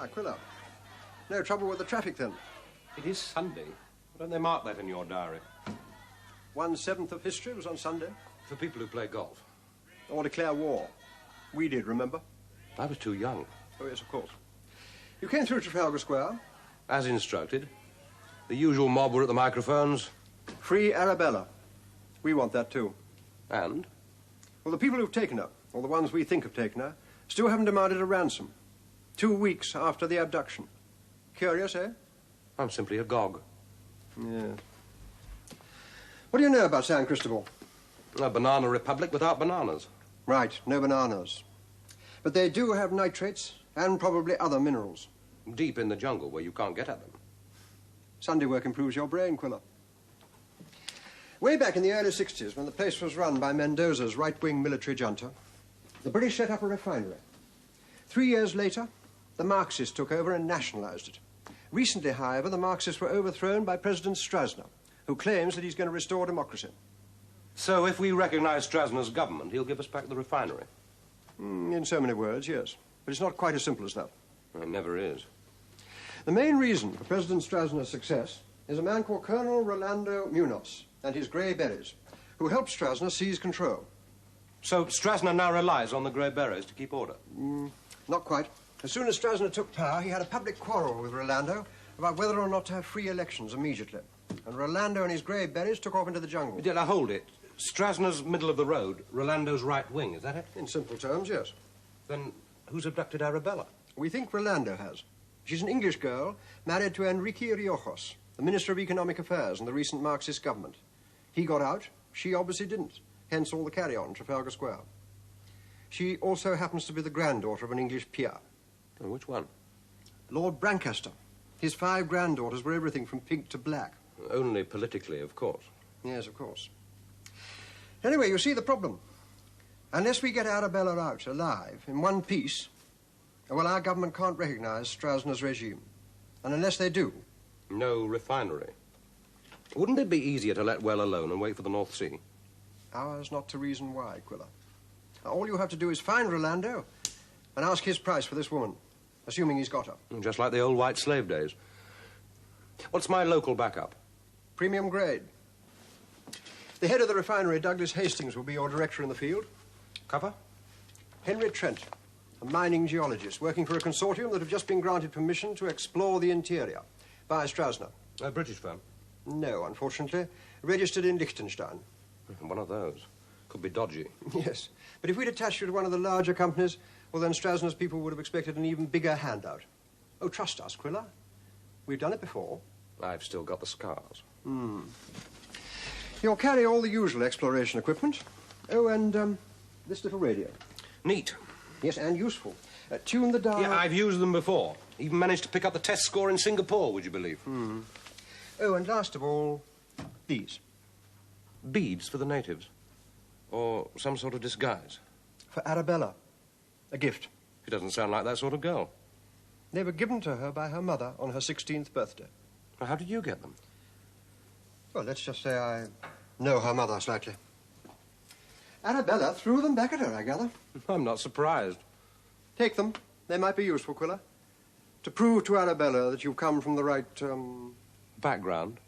Ah, Quiller. No trouble with the traffic, then? It is Sunday. Why don't they mark that in your diary? 1/7 of history was on Sunday. For people who play golf. Or declare war. We did, remember? I was too young. Oh, yes, of course. You came through Trafalgar Square. As instructed. The usual mob were at the microphones. Free Arabella. We want that, too. And? Well, the people who've taken her, or the ones we think have taken her, still haven't demanded a ransom. 2 weeks after the abduction. Curious, eh? I'm simply agog. Yeah. What do you know about St Christabel? A banana republic without bananas. Right, no bananas. But they do have nitrates and probably other minerals. Deep in the jungle where you can't get at them. Sunday work improves your brain, Quiller. Way back in the early 60s, when the place was run by Mendoza's right-wing military junta, the British set up a refinery. 3 years later, the Marxists took over and nationalized it. Recently, however, the Marxists were overthrown by President Stroessner, who claims that he's going to restore democracy. So if we recognize Stroessner's government, he'll give us back the refinery? In so many words, yes. But it's not quite as simple as that. It never is. The main reason for President Stroessner's success is a man called Colonel Rolando Munoz and his Grey Berets, who helped Stroessner seize control. So Stroessner now relies on the Grey Berets to keep order? Not quite. As soon as Stroessner took power, he had a public quarrel with Rolando about whether or not to have free elections immediately. And Rolando and his Grey Berets took off into the jungle. Now, hold it. Stroessner's middle of the road, Rolando's right wing, is that it? In simple terms, yes. Then who's abducted Arabella? We think Rolando has. She's an English girl married to Enrique Riojos, the Minister of Economic Affairs in the recent Marxist government. He got out. She obviously didn't. Hence all the carry-on in Trafalgar Square. She also happens to be the granddaughter of an English peer. Oh, which one? Lord Brancaster. His 5 granddaughters were everything from pink to black. Only politically, of course. Yes, of course. Anyway, you see the problem. Unless we get Arabella out alive in one piece, well, our government can't recognize Stroessner's regime. And unless they do... No refinery. Wouldn't it be easier to let well alone and wait for the North Sea? Ours not to reason why, Quiller. Now, all you have to do is find Rolando and ask his price for this woman, assuming he's got her. Just like the old white slave days. What's my local backup? Premium grade. The head of the refinery, Douglas Hastings, will be your director in the field. Cover? Henry Trent, a mining geologist working for a consortium that have just been granted permission to explore the interior by Stroessner. A British firm? No, unfortunately. Registered in Liechtenstein. One of those. Could be dodgy. Yes. But if we'd attached you to one of the larger companies, well, then Stroessner's people would have expected an even bigger handout. Oh, trust us, Quiller. We've done it before. I've still got the scars. You'll carry all the usual exploration equipment. Oh, and this little radio. Neat. Yes, and useful. Tune the dial... Yeah, I've used them before. Even managed to pick up the test score in Singapore, would you believe? Oh, and last of all, these. Beads for the natives? Or some sort of disguise? For Arabella. A gift. She doesn't sound like that sort of girl. They were given to her by her mother on her 16th birthday. Well, how did you get them? Well, let's just say I know her mother slightly. Arabella threw them back at her, I gather. I'm not surprised. Take them. They might be useful, Quiller. To prove to Arabella that you've come from the right, Background?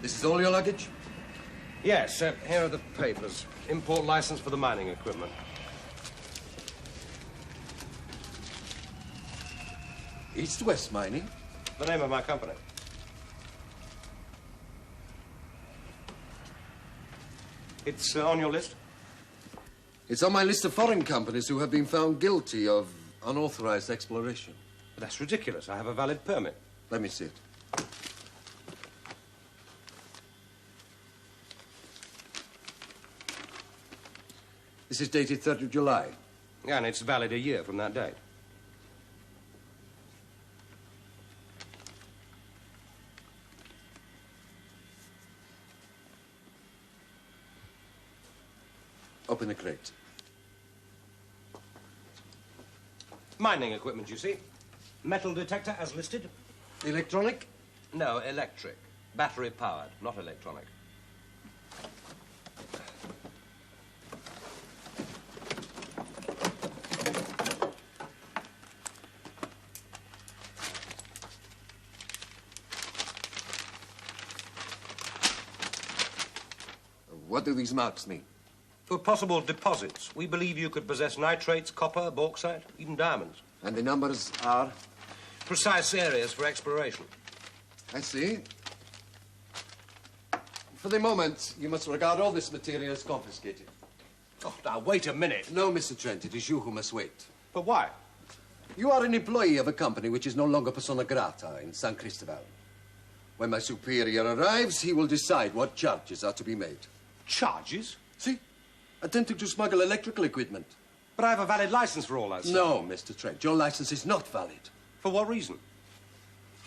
This is all your luggage? Yes, here are the papers. Import license for the mining equipment. East-West Mining? The name of my company. It's on your list? It's on my list of foreign companies who have been found guilty of unauthorized exploration. But that's ridiculous. I have a valid permit. Let me see it. This is dated 3rd of July. Yeah, and it's valid a year from that date. Open the crate. Mining equipment, you see. Metal detector as listed. Electronic? No, electric. Battery powered, not electronic. What do these marks mean? For possible deposits, we believe you could possess nitrates, copper, bauxite, even diamonds. And the numbers are? Precise areas for exploration. I see. For the moment, you must regard all this material as confiscated. Oh, now, wait a minute. No, Mr. Trent, it is you who must wait. But why? You are an employee of a company which is no longer persona grata in St Christabel. When my superior arrives, he will decide what charges are to be made. Charges? See? Attempting to smuggle electrical equipment. But I have a valid license for all that stuff. No, Mr. Trent, your license is not valid. For what reason?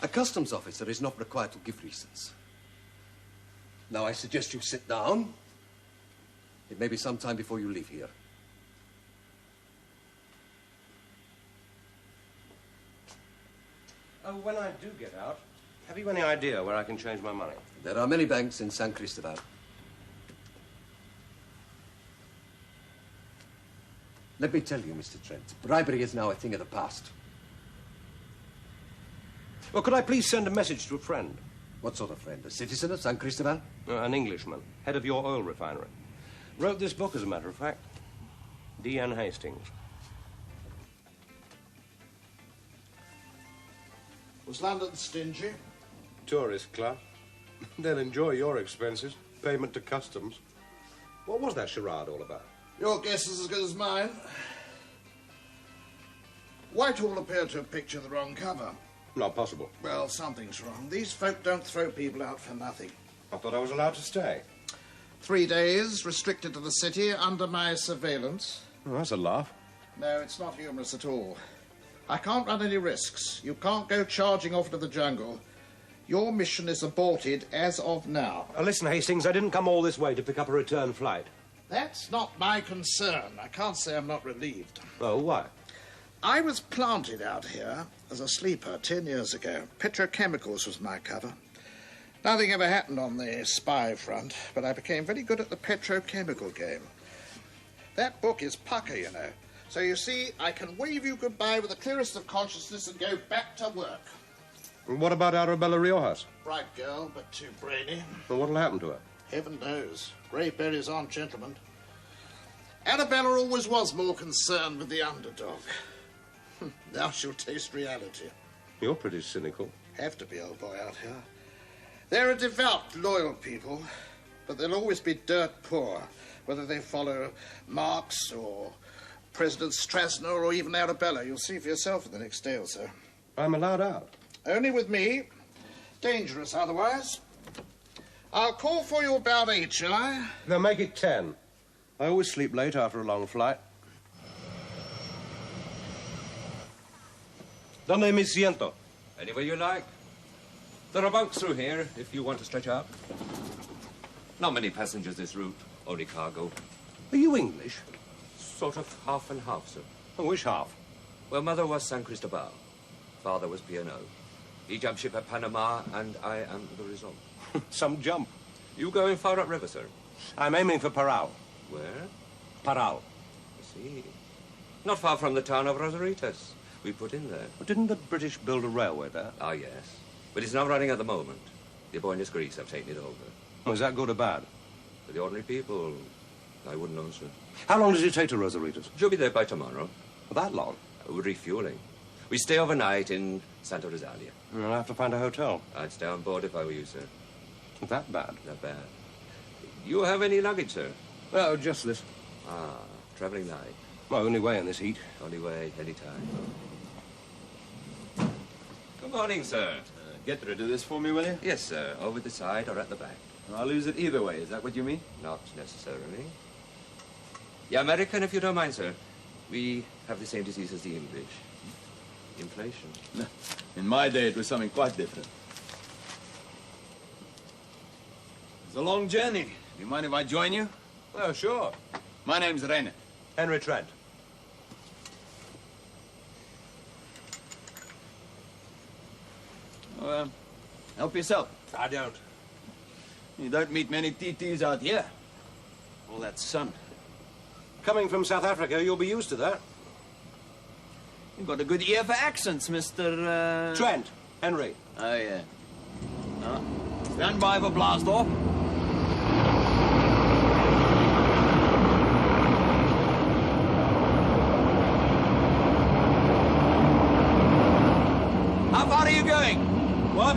A customs officer is not required to give reasons. Now, I suggest you sit down. It may be some time before you leave here. Oh, when I do get out, have you any idea where I can change my money? There are many banks in St Christabel. Let me tell you, Mr. Trent, bribery is now a thing of the past. Well, could I please send a message to a friend? What sort of friend? A citizen of St Christabel? An Englishman, head of your oil refinery. Wrote this book, as a matter of fact. D.N. Hastings. Was London stingy? Tourist club. They'll enjoy your expenses. Payment to customs. What was that charade all about? Your guess is as good as mine. Whitehall appeared to have pictured the wrong cover. Not possible. Well, something's wrong. These folk don't throw people out for nothing. I thought I was allowed to stay. 3 days, restricted to the city, under my surveillance. Oh, that's a laugh. No, it's not humorous at all. I can't run any risks. You can't go charging off to the jungle. Your mission is aborted as of now. Listen, Hastings, I didn't come all this way to pick up a return flight. That's not my concern. I can't say I'm not relieved. Oh, why? I was planted out here as a sleeper 10 years ago. Petrochemicals was my cover. Nothing ever happened on the spy front, but I became very good at the petrochemical game. That book is pucker, you know. So you see, I can wave you goodbye with the clearest of consciousness and go back to work. And what about Arabella Riojas? Bright girl, but too brainy. Well, what'll happen to her? Heaven knows. Grey berries aren't gentlemen. Arabella always was more concerned with the underdog. Now she'll taste reality. You're pretty cynical. Have to be, old boy, out here. They're a devout, loyal people, but they'll always be dirt poor, whether they follow Marx or President Strasner or even Arabella. You'll see for yourself in the next day or so. I'm allowed out. Only with me. Dangerous otherwise. I'll call for you about 8, shall I? They'll make it 10. I always sleep late after a long flight. Donde me siento? Anywhere you like. There are bunks through here, if you want to stretch out. Not many passengers this route, only cargo. Are you English? Sort of half and half, sir. I wish half. Well, mother was St Christabel. Father was P&O. He jumped ship at Panama, and I am the result. Some jump. You going far upriver, sir? I'm aiming for Parral. Where? Parral. I see. Not far from the town of Rosaritas. We put in there. But didn't the British build a railway there? Ah, yes. But it's not running at the moment. The Buenos Greece have taken it over. Was that good or bad? For the ordinary people, I wouldn't know, sir. How long does it take to Rosaritas? You'll be there by tomorrow. That long? Refueling. We stay overnight in Santa Rosalia. I'll have to find a hotel. I'd stay on board if I were you, sir. Not that bad. Not bad. You have any luggage, sir? Oh, just this. Ah, travelling light. My only way in this heat. Only way, any time. Good morning, sir. Get rid of this for me, will you? Yes, sir. Over the side or at the back. I'll lose it either way. Is that what you mean? Not necessarily. You're American, if you don't mind, sir. We have the same disease as the English. Inflation. In my day, it was something quite different. It's a long journey. Do you mind if I join you? Oh, sure. My name's Raymond. Henry Trent. Well, help yourself. I don't. You don't meet many TTs out here. All that sun. Coming from South Africa, you'll be used to that. You've got a good ear for accents, Mr. Trent. Henry. Oh, yeah. No. Stand by for blast off. How far are you going? What?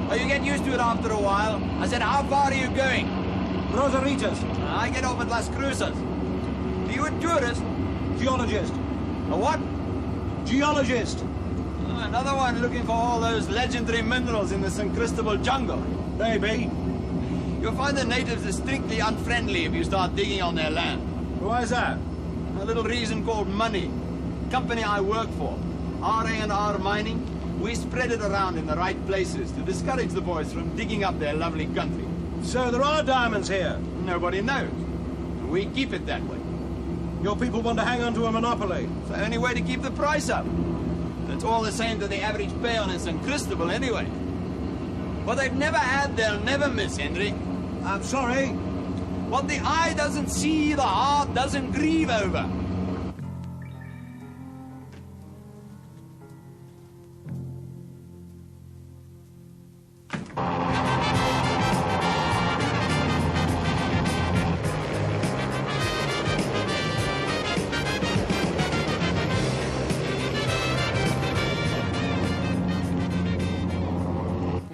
Oh, you get used to it after a while. I said, how far are you going? Rosaritas. I get off at Las Cruces. Are you a tourist? Geologist. A what? Geologist. Oh, another one looking for all those legendary minerals in the St Christabel jungle. Maybe. You'll find the natives distinctly unfriendly if you start digging on their land. Why is that? A little reason called money. Company I work for, R&R Mining, we spread it around in the right places to discourage the boys from digging up their lovely country. So there are diamonds here. Nobody knows. And we keep it that way. Your people want to hang on to a monopoly. It's the only way to keep the price up. It's all the same to the average peon in St Christabel anyway. What they've never had, they'll never miss, Henry. I'm sorry. What the eye doesn't see, the heart doesn't grieve over.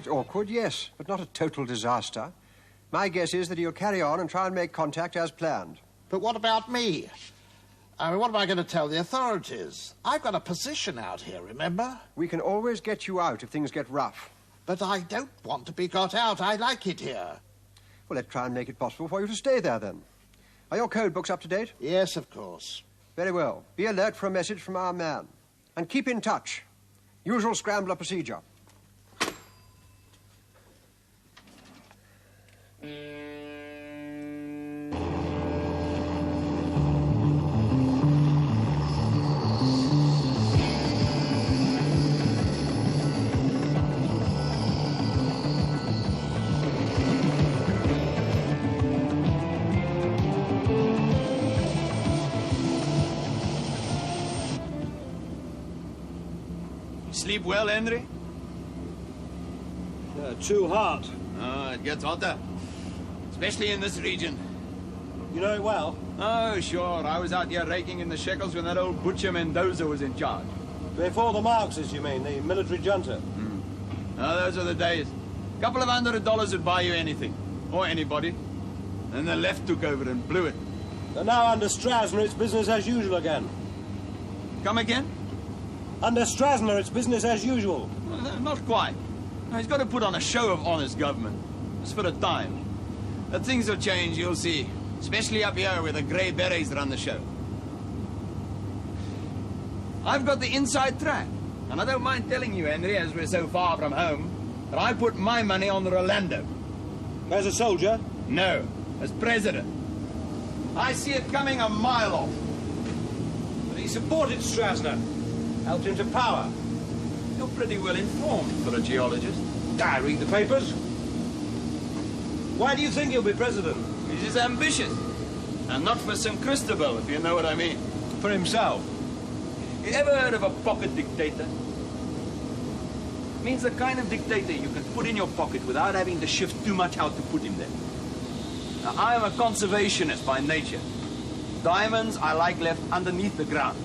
Awkward, yes, but not a total disaster. My guess is that he'll carry on and try and make contact as planned. But what about me? I mean, what am I going to tell the authorities? I've got a position out here, remember? We can always get you out if things get rough. But I don't want to be got out. I like it here. Well, let's try and make it possible for you to stay there, then. Are your code books up to date? Yes, of course. Very well. Be alert for a message from our man. And keep in touch. Usual scrambler procedure. Sleep well, Henry? Too hot. Oh, it gets hotter. Especially in this region. You know it well. Oh, sure. I was out here raking in the shekels when that old butcher Mendoza was in charge. Before the Marxists, you mean, the military junta? Oh, those are the days. Couple of $100 would buy you anything. Or anybody. Then the left took over and blew it. And now under Strasner, it's business as usual again. Come again? Under Strasner, it's business as usual. Not quite. He's got to put on a show of honest government. Just for a time. But things will change, you'll see. Especially up here where the grey berets run the show. I've got the inside track. And I don't mind telling you, Henry, as we're so far from home, that I put my money on the Rolando. As a soldier? No, as president. I see it coming a mile off. But he supported Strasner. Helped him to power. You're pretty well informed for a geologist. I read the papers. Why do you think he'll be president? He's ambitious. And not for St Christabel, if you know what I mean. For himself. You ever heard of a pocket dictator? It means the kind of dictator you can put in your pocket without having to shift too much out to put him there. Now, I am a conservationist by nature. Diamonds I like left underneath the ground.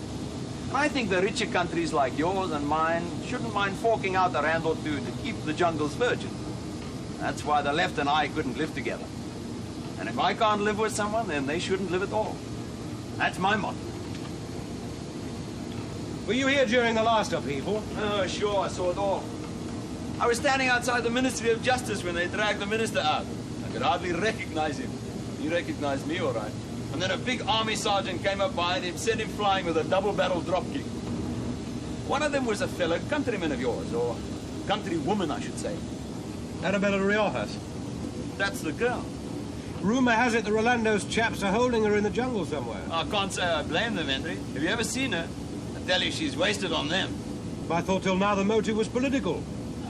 I think the richer countries like yours and mine shouldn't mind forking out a rand or two to keep the jungles virgin. That's why the left and I couldn't live together. And if I can't live with someone, then they shouldn't live at all. That's my motto. Were you here during the last upheaval? Oh, sure, I saw it all. I was standing outside the Ministry of Justice when they dragged the minister out. I could hardly recognize him. He recognized me, all right. And then a big army sergeant came up behind him, sent him flying with a double-barrel dropkick. One of them was a fellow countryman of yours, or countrywoman, I should say. Arabella Riojas. That's the girl. Rumour has it the Rolando's chaps are holding her in the jungle somewhere. I can't say I blame them, Henry. Have you ever seen her? I tell you, she's wasted on them. I thought till now the motive was political.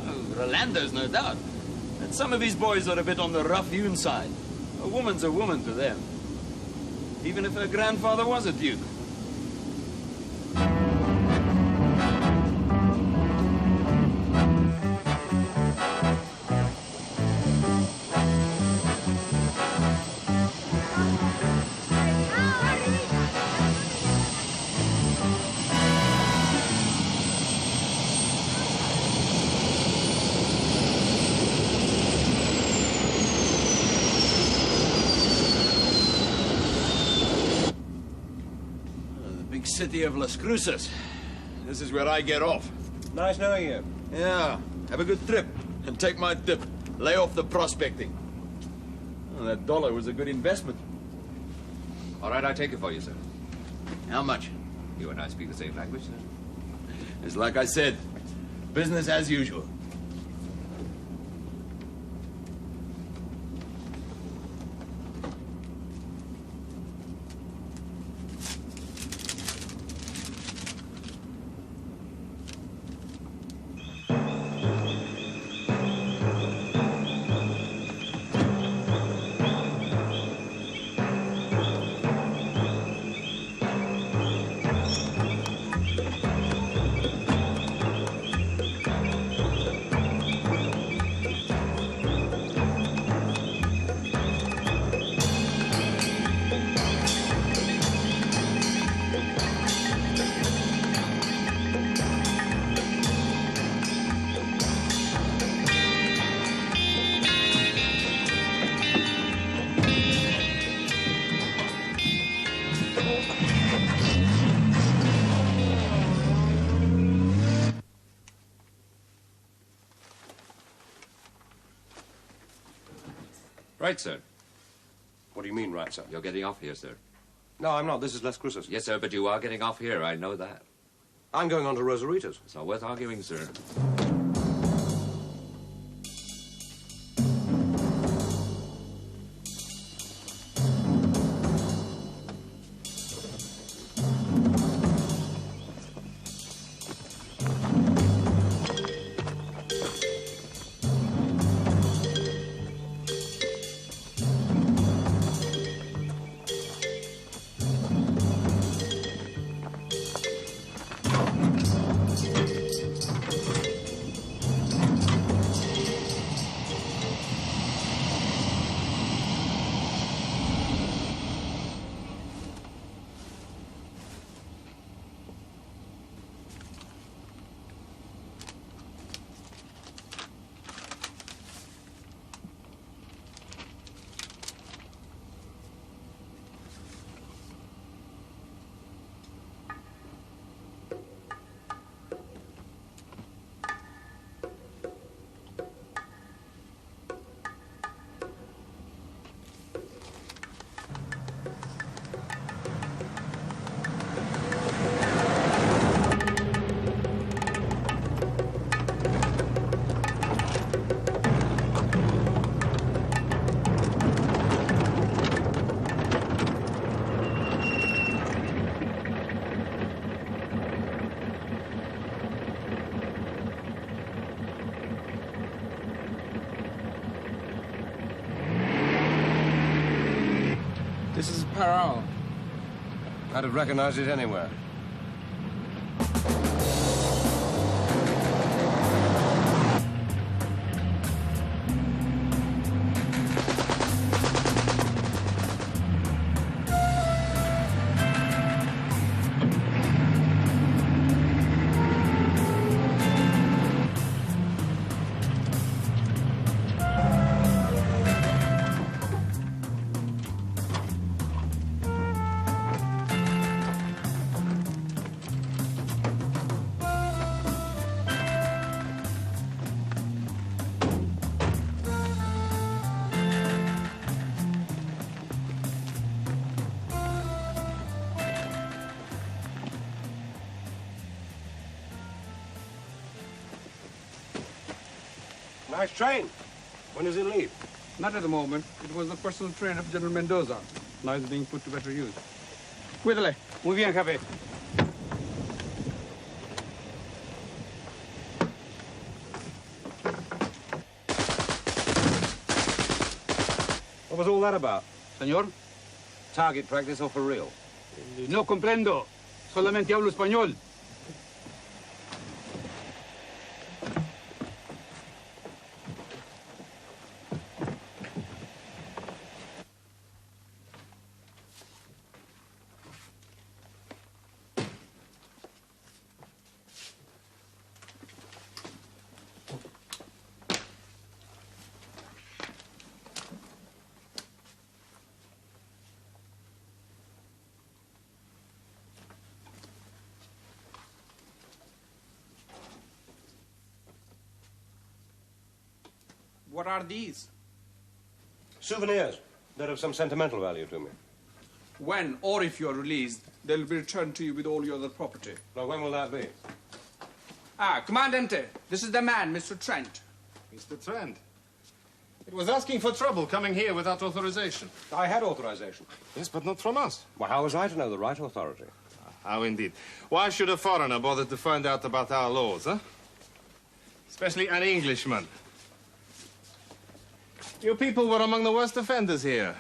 Oh, Rolando's no doubt. And some of his boys are a bit on the rough-hewn side. A woman's a woman to them. Even if her grandfather was a duke. City of Las Cruces. This is where I get off. Nice knowing you. Yeah, have a good trip and take my tip. Lay off the prospecting. Oh, that dollar was a good investment. All right, I'll take it for you, sir. How much? You and I speak the same language, sir. It's like I said, business as usual. Right, sir. What do you mean, right, sir? You're getting off here, sir. No, I'm not. This is Las Cruces. Yes, sir, but you are getting off here. I know that. I'm going on to Rosarita's. It's not worth arguing, sir. This is Parole. I'd have recognized it anywhere. Nice train. When does it leave? Not at the moment. It was the personal train of General Mendoza. Now it's being put to better use. Cuídale. Muy bien, jefe. What was all that about? Señor? Target practice or for real? No comprendo. Solamente hablo español. What are these? Souvenirs. They're of some sentimental value to me. When, or if you're released, they'll be returned to you with all your other property. Now, when will that be? Ah, Commandante, this is the man, Mr. Trent. Mr. Trent. It was asking for trouble coming here without authorization. I had authorization. Yes, but not from us. Well, how was I to know the right authority? How indeed. Why should a foreigner bother to find out about our laws, huh? Especially an Englishman. You people were among the worst offenders here.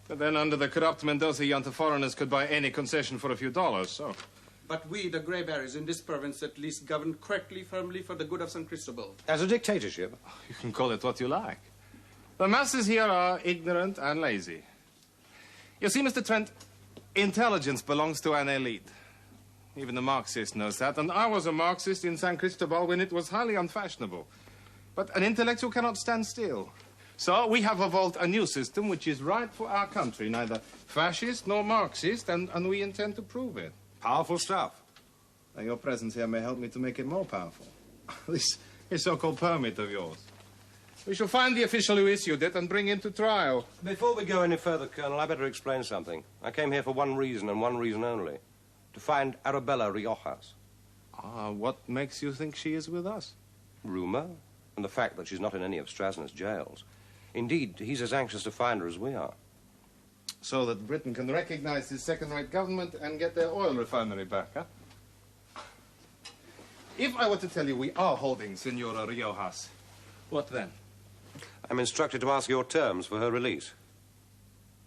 But then under the corrupt Mendoza Yanta, foreigners could buy any concession for a few dollars, so... But we, the greyberries in this province, at least govern correctly, firmly for the good of St Christabel. As a dictatorship? You can call it what you like. The masses here are ignorant and lazy. You see, Mr. Trent, intelligence belongs to an elite. Even the Marxist knows that, and I was a Marxist in St Christabel when it was highly unfashionable. But an intellectual cannot stand still. So we have evolved a new system which is right for our country, neither fascist nor Marxist, and we intend to prove it. Powerful stuff. Now, your presence here may help me to make it more powerful. This so-called permit of yours. We shall find the official who issued it and bring him to trial. Before we go any further, Colonel, I better explain something. I came here for one reason and one reason only. To find Arabella Riojas. Ah, what makes you think she is with us? Rumor, and the fact that she's not in any of Strasner's jails. Indeed, he's as anxious to find her as we are. So that Britain can recognize this second-rate government and get their oil refinery back, huh? If I were to tell you we are holding Senora Riojas, what then? I'm instructed to ask your terms for her release.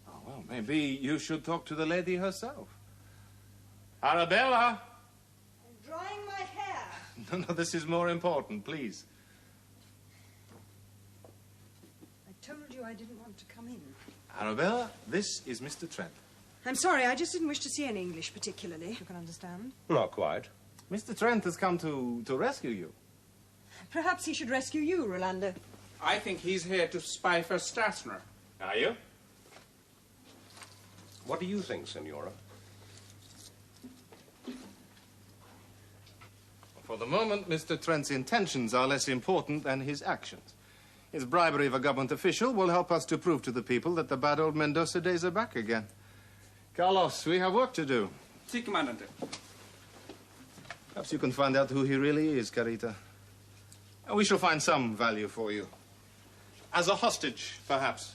Oh, well, maybe you should talk to the lady herself. Arabella! I'm drying my hair. No, this is more important, please. I told you I didn't want to come in. Arabella, this is Mr. Trent. I'm sorry, I just didn't wish to see any English particularly. You can understand. Not quite. Mr. Trent has come to rescue you. Perhaps he should rescue you, Rolando. I think he's here to spy for Strasner. Are you? What do you think, Senora? For the moment, Mr. Trent's intentions are less important than his actions. His bribery of a government official will help us to prove to the people that the bad old Mendoza days are back again. Carlos, we have work to do. Si, Comandante. Perhaps you can find out who he really is, Carita. We shall find some value for you. As a hostage, perhaps.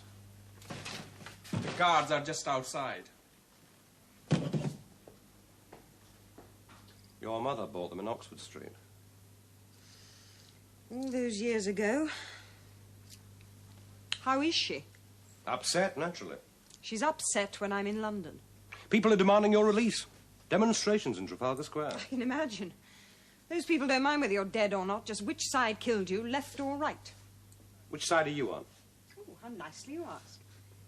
The guards are just outside. Your mother bought them in Oxford Street. All those years ago. How is she? Upset, naturally. She's upset when I'm in London. People are demanding your release. Demonstrations in Trafalgar Square. I can imagine. Those people don't mind whether you're dead or not, just which side killed you, left or right. Which side are you on? Oh, how nicely you ask.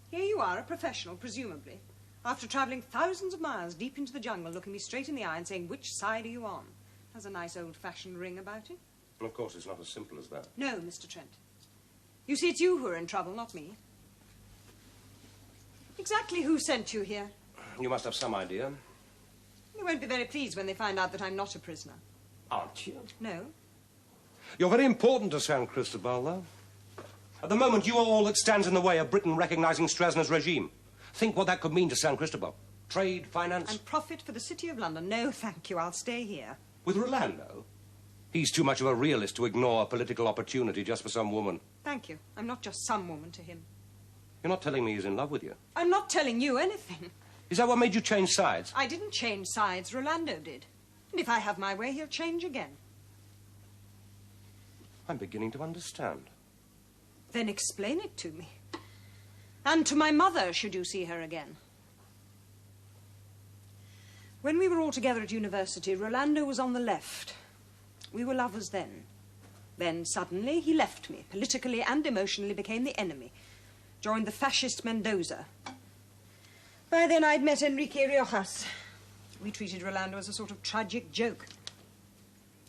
Here you are, a professional, presumably, after travelling thousands of miles deep into the jungle, looking me straight in the eye and saying, which side are you on? Has a nice old-fashioned ring about it. Well, of course, it's not as simple as that. No, Mr. Trent. You see, it's you who are in trouble, not me. Exactly who sent you here? You must have some idea. They won't be very pleased when they find out that I'm not a prisoner. Aren't you? No. You're very important to St Christabel, though. At the moment, you are all that stands in the way of Britain recognizing Strasner's regime. Think what that could mean to St Christabel. Trade, finance... And profit for the City of London. No, thank you. I'll stay here. With Rolando? He's too much of a realist to ignore a political opportunity just for some woman. Thank you. I'm not just some woman to him. You're not telling me he's in love with you? I'm not telling you anything. Is that what made you change sides? I didn't change sides. Rolando did. And if I have my way, he'll change again. I'm beginning to understand. Then explain it to me. And to my mother, should you see her again. When we were all together at university, Rolando was on the left. We were lovers then. Then, suddenly, he left me, politically and emotionally became the enemy. Joined the fascist Mendoza. By then, I'd met Enrique Riojas. We treated Rolando as a sort of tragic joke.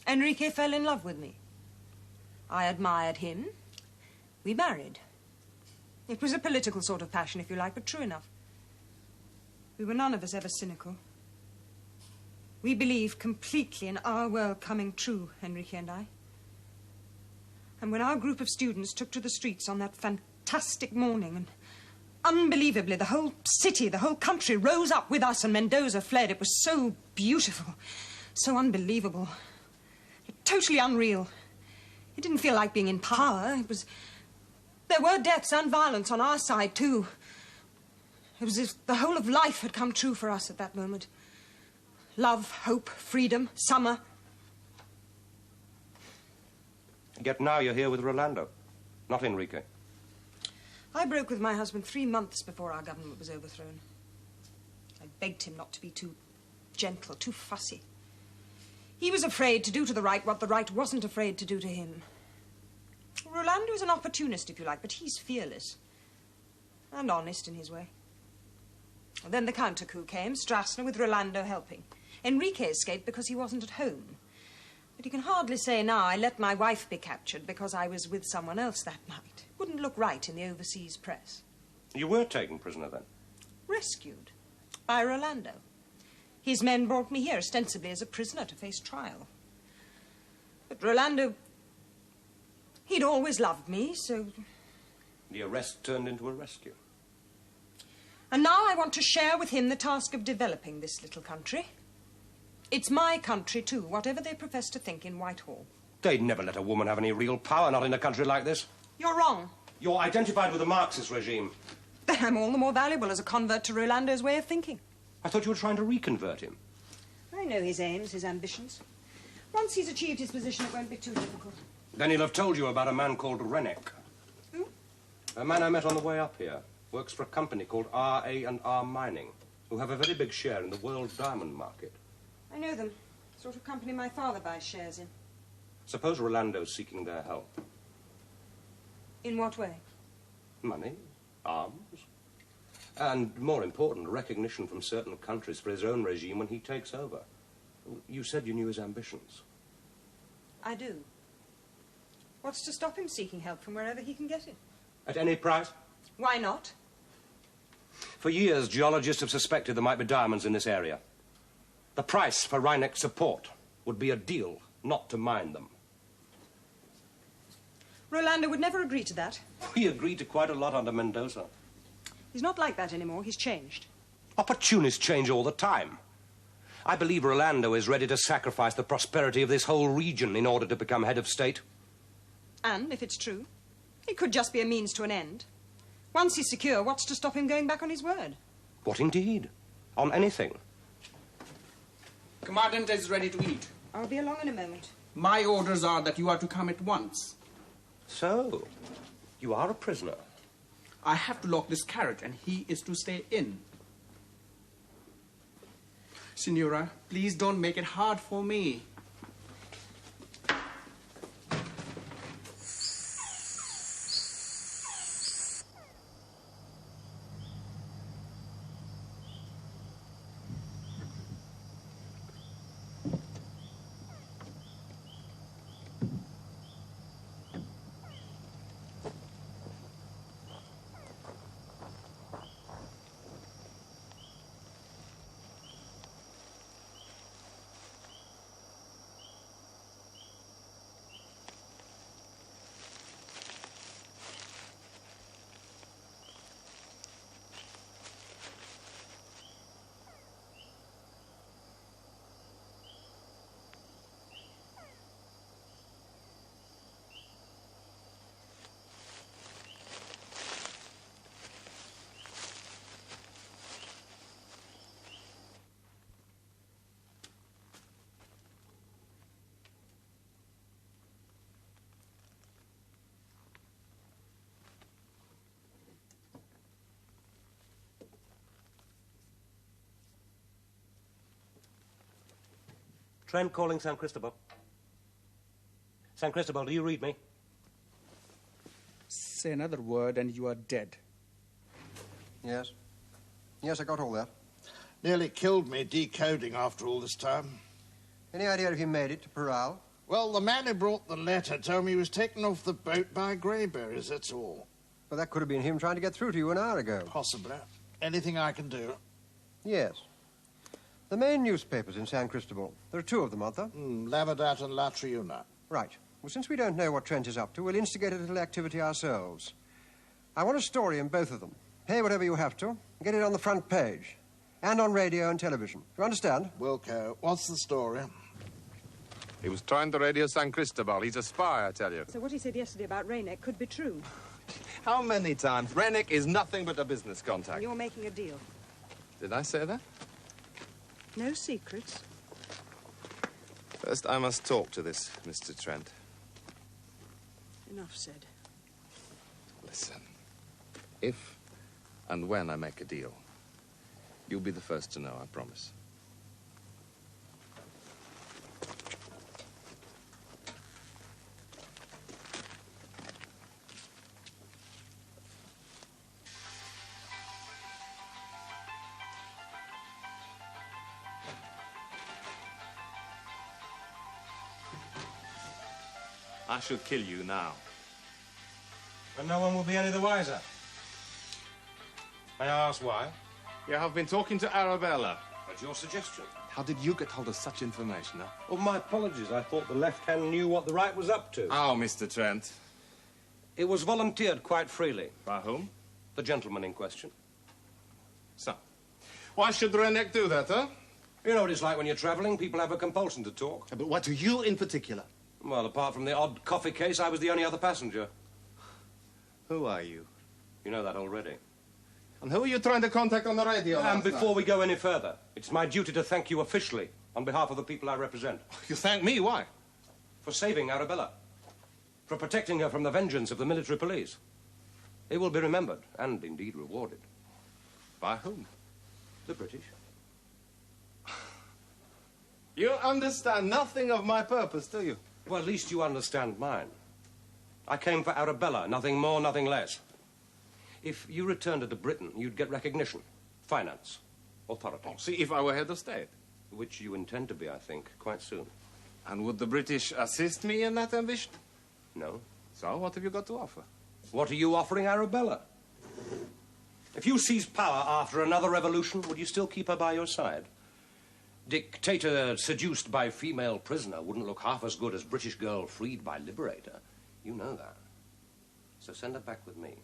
Enrique fell in love with me. I admired him. We married. It was a political sort of passion, if you like, but true enough. We were none of us ever cynical. We believed completely in our world coming true, Enrique and I. And when our group of students took to the streets on that fantastic morning, and unbelievably, the whole city, the whole country rose up with us and Mendoza fled, it was so beautiful, so unbelievable, totally unreal. It didn't feel like being in power. It was... There were deaths and violence on our side, too. It was as if the whole of life had come true for us at that moment. Love, hope, freedom, summer. Yet now you're here with Rolando, not Enrique. I broke with my husband 3 months before our government was overthrown. I begged him not to be too gentle, too fussy. He was afraid to do to the right what the right wasn't afraid to do to him. Rolando is an opportunist, if you like, but he's fearless. And honest in his way. And then the counter-coup came, Strasser with Rolando helping. Enrique escaped because he wasn't at home. But you can hardly say now I let my wife be captured because I was with someone else that night. Wouldn't look right in the overseas press. You were taken prisoner then? Rescued by Rolando. His men brought me here ostensibly as a prisoner to face trial. But Rolando, he'd always loved me, so... The arrest turned into a rescue. And now I want to share with him the task of developing this little country. It's my country, too, whatever they profess to think in Whitehall. They'd never let a woman have any real power, not in a country like this. You're wrong. You're identified with the Marxist regime. Then I'm all the more valuable as a convert to Rolando's way of thinking. I thought you were trying to reconvert him. I know his aims, his ambitions. Once he's achieved his position, it won't be too difficult. Then he'll have told you about a man called Rennick. Who? A man I met on the way up here. Works for a company called R.A.&R. Mining, who have a very big share in the world diamond market. I know them. Sort of company my father buys shares in. Suppose Rolando's seeking their help. In what way? Money, arms, and, more important, recognition from certain countries for his own regime when he takes over. You said you knew his ambitions. I do. What's to stop him seeking help from wherever he can get it? At any price? Why not? For years, geologists have suspected there might be diamonds in this area. The price for Reinecke's support would be a deal not to mine them. Rolando would never agree to that. We agreed to quite a lot under Mendoza. He's not like that anymore. He's changed. Opportunists change all the time. I believe Rolando is ready to sacrifice the prosperity of this whole region in order to become head of state. And, if it's true, it could just be a means to an end. Once he's secure, what's to stop him going back on his word? What indeed? On anything. Commandant is ready to eat. I'll be along in a moment. My orders are that you are to come at once. So, you are a prisoner. I have to lock this carriage, and he is to stay in. Signora, please don't make it hard for me. Trent calling St Christabel. St Christabel, do you read me? Say another word and you are dead. Yes. Yes, I got all that. Nearly killed me decoding after all this time. Any idea if he made it to Parral? Well, the man who brought the letter told me he was taken off the boat by greyberries, that's all. Well, that could have been him trying to get through to you an hour ago. Possibly. Anything I can do? Yes. The main newspapers in St Christabel. There are two of them, aren't there? Lavadat and La Triuna. Right. Well, since we don't know what Trent is up to, we'll instigate a little activity ourselves. I want a story in both of them. Pay whatever you have to. Get it on the front page. And on radio and television. You understand? Wilco, what's the story? He was trying to radio St Christabel. He's a spy, I tell you. So what he said yesterday about Raynec could be true. How many times? Rennick is nothing but a business contact. And you're making a deal. Did I say that? No secrets. First, I must talk to this Mr. Trent. Enough said. Listen, if and when I make a deal, you'll be the first to know, I promise. I should kill you now. And no one will be any the wiser. May I ask why? You have been talking to Arabella. That's your suggestion. How did you get hold of such information, huh? Oh, my apologies. I thought the left hand knew what the right was up to. Oh, Mr. Trent. It was volunteered quite freely. By whom? The gentleman in question. So, why should Rennick do that, huh? You know what it's like when you're travelling. People have a compulsion to talk. But what do you in particular? Well, apart from the odd coffee case, I was the only other passenger. Who are you? You know that already. And who are you trying to contact on the radio? And before we go any further, it's my duty to thank you officially on behalf of the people I represent. You thank me? Why? For saving Arabella. For protecting her from the vengeance of the military police. They will be remembered and indeed rewarded. By whom? The British. You understand nothing of my purpose, do you? Well, at least you understand mine. I came for Arabella, nothing more, nothing less. If you returned to Britain, you'd get recognition, finance, authority. Oh, see, if I were head of state. Which you intend to be, I think, quite soon. And would the British assist me in that ambition? No. So, what have you got to offer? What are you offering Arabella? If you seized power after another revolution, would you still keep her by your side? Dictator seduced by female prisoner wouldn't look half as good as British girl freed by liberator. You know that. So send her back with me.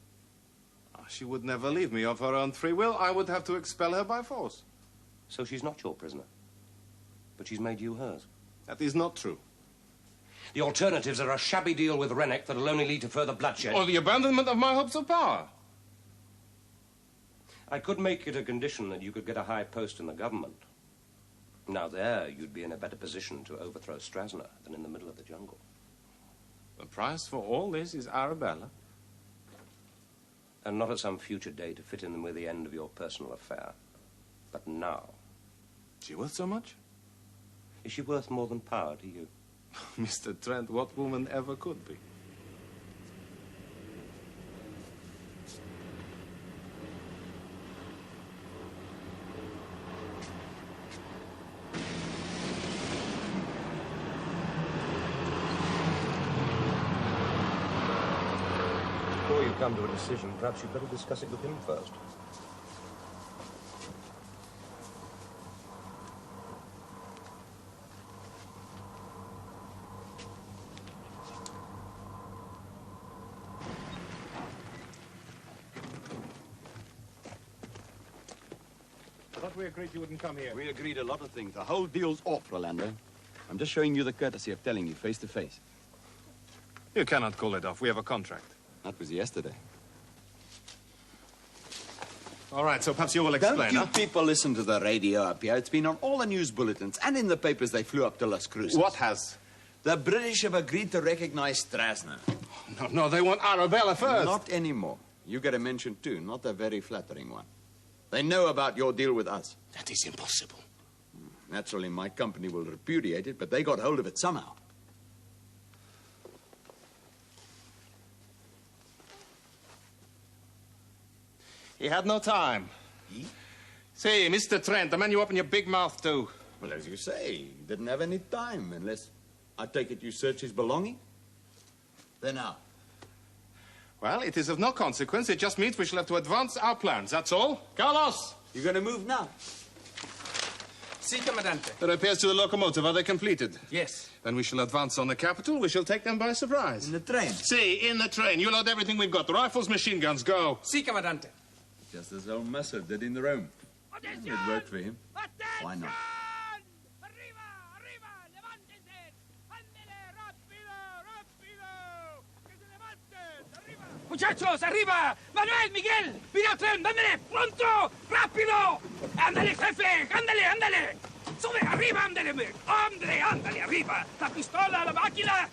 Oh, she would never leave me of her own free will. I would have to expel her by force. So she's not your prisoner. But she's made you hers. That is not true. The alternatives are a shabby deal with Rennick that'll only lead to further bloodshed. Or the abandonment of my hopes of power. I could make it a condition that you could get a high post in the government. Now there, you'd be in a better position to overthrow Strasner than in the middle of the jungle. The price for all this is Arabella. And not at some future day to fit in with the end of your personal affair. But now. Is she worth so much? Is she worth more than power to you? Mr. Trent, what woman ever could be? Before you come to a decision, perhaps you'd better discuss it with him first. I thought we agreed you wouldn't come here. We agreed a lot of things. The whole deal's off, Rolando. I'm just showing you the courtesy of telling you face to face. You cannot call it off. We have a contract. That was yesterday. All right, so perhaps you will explain, Don't you huh? people listen to the radio up here? It's been on all the news bulletins and in the papers they flew up to Las Cruces. What has? The British have agreed to recognize Strasner. No, they want Arabella first. Not anymore. You get a mention too, not a very flattering one. They know about your deal with us. That is impossible. Naturally, my company will repudiate it, but they got hold of it somehow. He had no time. He? Say, Mr. Trent, the man you open your big mouth to. Well, as you say, he didn't have any time, unless, I take it, you search his belonging? Then how? Well, it is of no consequence. It just means we shall have to advance our plans, that's all. Carlos! You're going to move now? Si, Commandante. The repairs to the locomotive, are they completed? Yes. Then we shall advance on the capital. We shall take them by surprise. In the train? Si, in the train. You load everything we've got. The rifles, machine guns, go. Si, Commandante. Just as old Musser did in Rome. It worked for him. Why not? Muchachos, arriba! Manuel, Miguel, mira el tren, ándale, pronto, rápido. Ándale, jefe, ándale, ándale. Sube, arriba, ándale, ándale, ándale, arriba. La pistola, la máquina.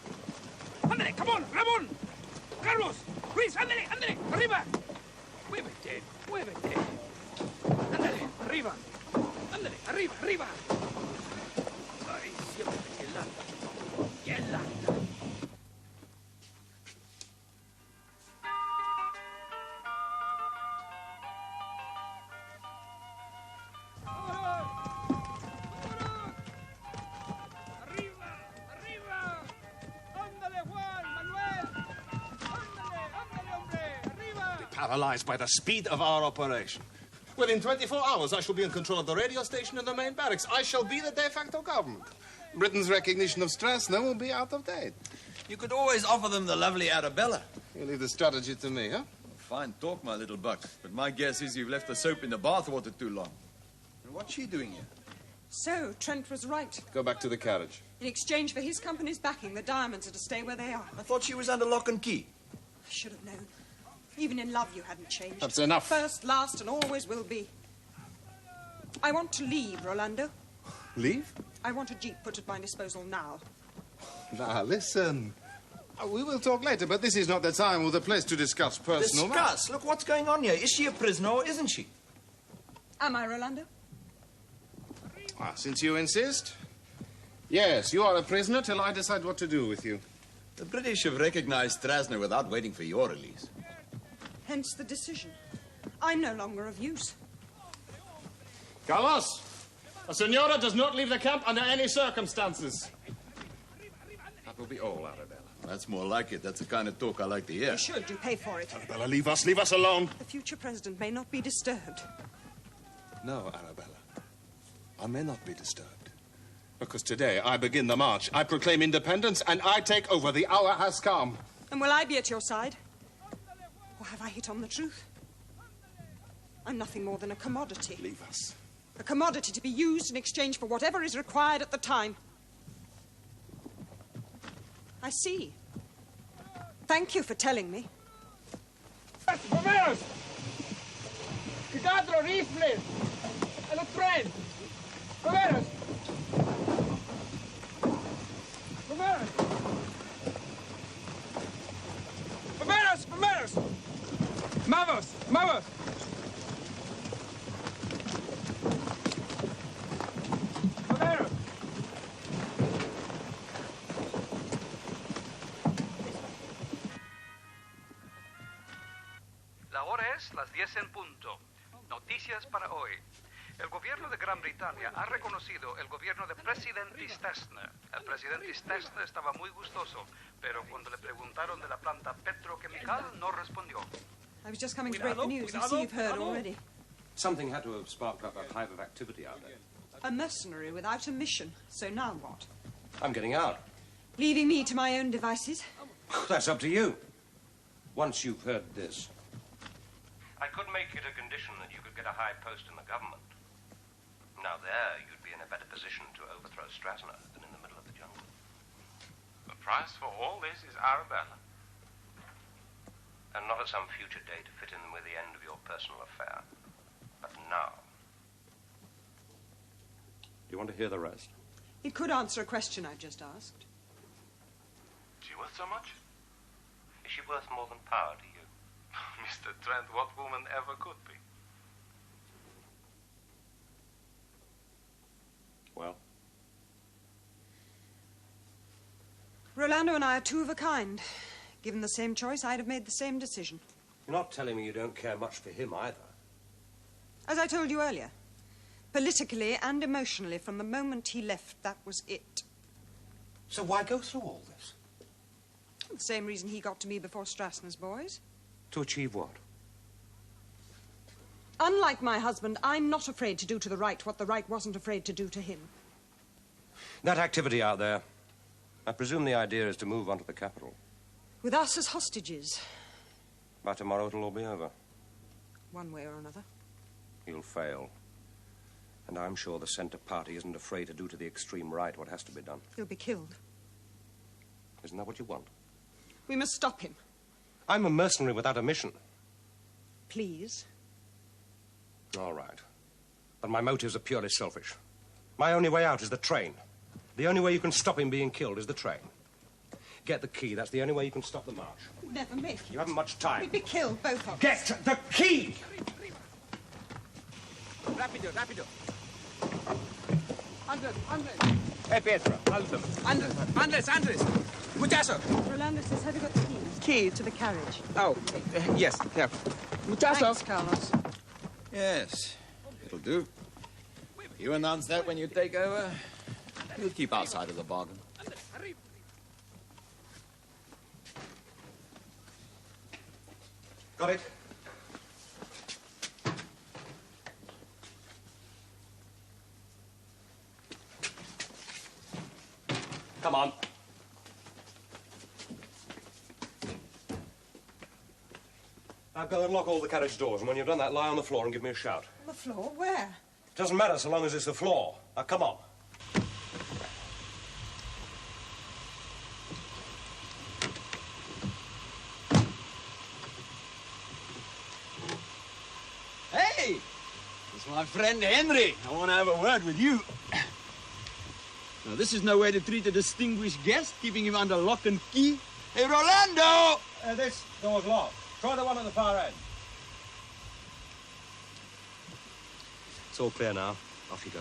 Ándale, come on, Ramón. Carlos, Luis, ándale, ándale, arriba. Muévete, muévete. Ándale, arriba. Ándale, arriba, arriba. Ay, siempre que lata. ¡Qué lata! Paralyzed by the speed of our operation. Within 24 hours, I shall be in control of the radio station and the main barracks. I shall be the de facto government. Britain's recognition of Strasna will be out of date. You could always offer them the lovely Arabella. You leave the strategy to me, huh? Fine talk, my little buck. But my guess is you've left the soap in the bathwater too long. And what's she doing here? So, Trent was right. Go back to the carriage. In exchange for his company's backing, the diamonds are to stay where they are. I thought she was under lock and key. I should have known. Even in love, you hadn't changed. That's enough. First, last, and always will be. I want to leave, Rolando. Leave? I want a jeep put at my disposal now. Now, listen. We will talk later, but this is not the time or the place to discuss personal Discuss? Look what's going on here. Is she a prisoner or isn't she? Am I, Rolando? Ah, since you insist. Yes, you are a prisoner till I decide what to do with you. The British have recognized Strasna without waiting for your release. Hence the decision. I'm no longer of use. Carlos, a senora does not leave the camp under any circumstances. That will be all, Arabella. That's more like it. That's the kind of talk I like to hear. You should. You pay for it. Arabella, leave us alone. The future president may not be disturbed. No, Arabella. I may not be disturbed. Because today I begin the march. I proclaim independence and I take over. The hour has come. And will I be at your side? Or have I hit on the truth? I'm nothing more than a commodity. Leave us. A commodity to be used in exchange for whatever is required at the time. I see. Thank you for telling me. ¡Bomberos! ¡Cuidado, rifles! ¡A los tren! ¡Bomberos! ¡Bomberos! ¡Bomberos! ¡Bomberos! ¡Vamos! ¡Vamos! ¡Bomberos! La hora es las 10 en punto. Noticias para hoy. El gobierno de Gran Bretaña ha reconocido el gobierno de presidente Strasna. El presidente Strasna estaba muy gustoso, pero cuando le preguntaron de la planta petroquímica, no respondió. I was just coming to break the news. I see you've heard already. Something had to have sparked up a hive of activity out there. A mercenary without a mission. So now what? I'm getting out. Leaving me to my own devices? That's up to you. Once you've heard this. I could make it a condition that you could get a high post in the government. Now there, you'd be in a better position to overthrow Strasna than in the middle of the jungle. The price for all this is Arabella. And not at some future day to fit in with the end of your personal affair. But now. Do you want to hear the rest? It could answer a question I've just asked. Is she worth so much? Is she worth more than power to you? Mr. Trent, what woman ever could be? Well? Rolando and I are two of a kind. Given the same choice, I'd have made the same decision. You're not telling me you don't care much for him either. As I told you earlier, politically and emotionally, from the moment he left, that was it. So why go through all this? The same reason he got to me before Strassner's boys. To achieve what? Unlike my husband, I'm not afraid to do to the right what the right wasn't afraid to do to him. That activity out there, I presume the idea is to move on to the capital. With us as hostages. By tomorrow it'll all be over. One way or another. You'll fail. And I'm sure the Centre Party isn't afraid to do to the extreme right what has to be done. He'll be killed. Isn't that what you want? We must stop him. I'm a mercenary without a mission. Please. All right. But my motives are purely selfish. My only way out is the train. The only way you can stop him being killed is the train. Get the key. That's the only way you can stop the march. We'd never make it. You haven't much time. We'd be killed, both of us. Get the key! Rapido, rapido. Andres. Hey, Pietro, Alton. Andres. Muchacho. Rolando says, have you got the key? Key? To the carriage. Oh, yes, yeah. Muchacho. Thanks, Carlos. Yes, it'll do. You announce that when you take over. We'll keep our side of the bargain. Got it? Come on. Now go and lock all the carriage doors, and when you've done that, lie on the floor and give me a shout. On the floor? Where? Doesn't matter so long as it's the floor. Now, come on. Hey! It's my friend Henry. I want to have a word with you. Now, this is no way to treat a distinguished guest, keeping him under lock and key. Hey, Rolando! This door's locked. Try the one at the far end. It's all clear now. Off you go.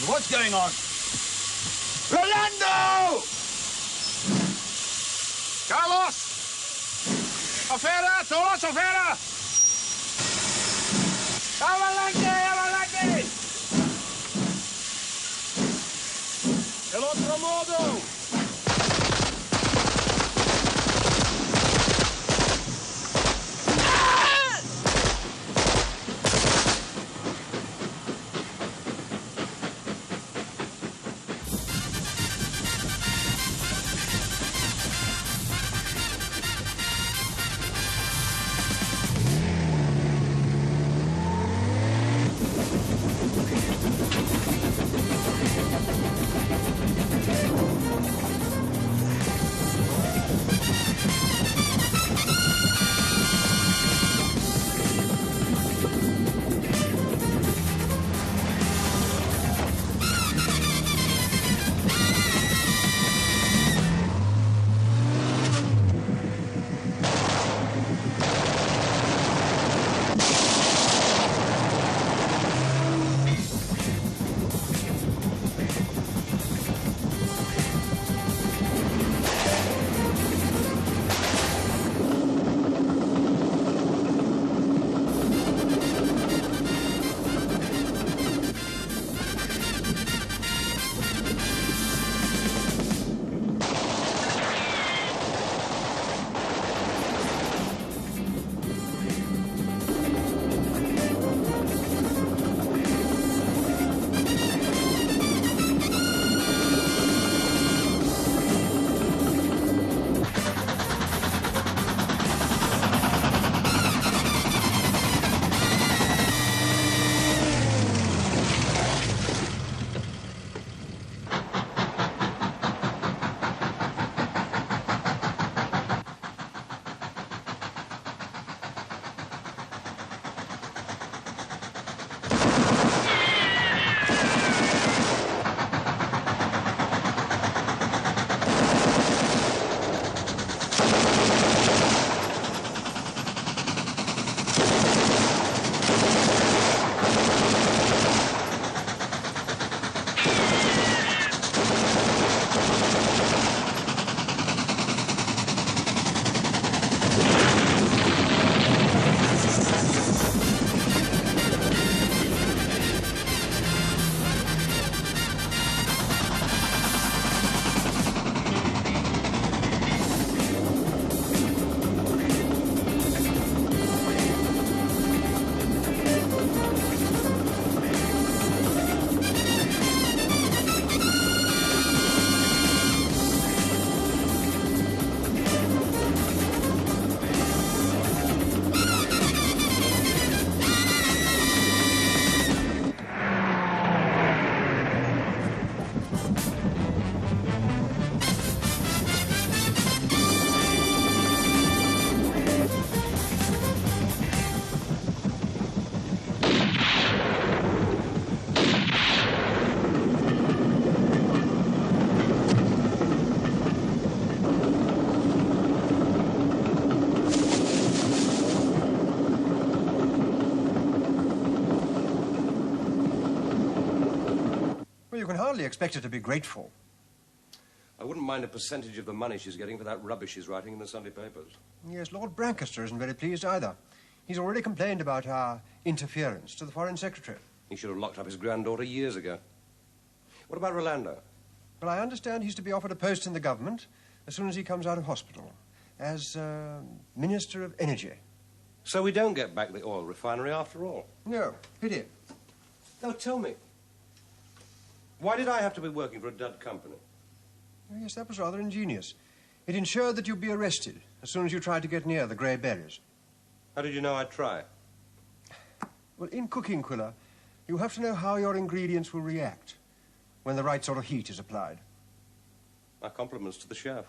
What's going on? Rolando! Carlos! Afuera! Todos afuera! ¡Adelante! ¡Adelante! ¡El otro modo! you can hardly expect her to be grateful. I wouldn't mind a percentage of the money she's getting for that rubbish she's writing in the Sunday papers. Yes, Lord Brancaster isn't very pleased either. He's already complained about our interference to the Foreign Secretary. He should have locked up his granddaughter years ago. What about Rolando? Well, I understand he's to be offered a post in the government as soon as he comes out of hospital, as Minister of Energy. So we don't get back the oil refinery after all? No, pity. Now tell me, why did I have to be working for a dud company? Oh, yes, that was rather ingenious. It ensured that you'd be arrested as soon as you tried to get near the grey berries. How did you know I'd try? Well, in cooking, Quiller, you have to know how your ingredients will react when the right sort of heat is applied. My compliments to the chef.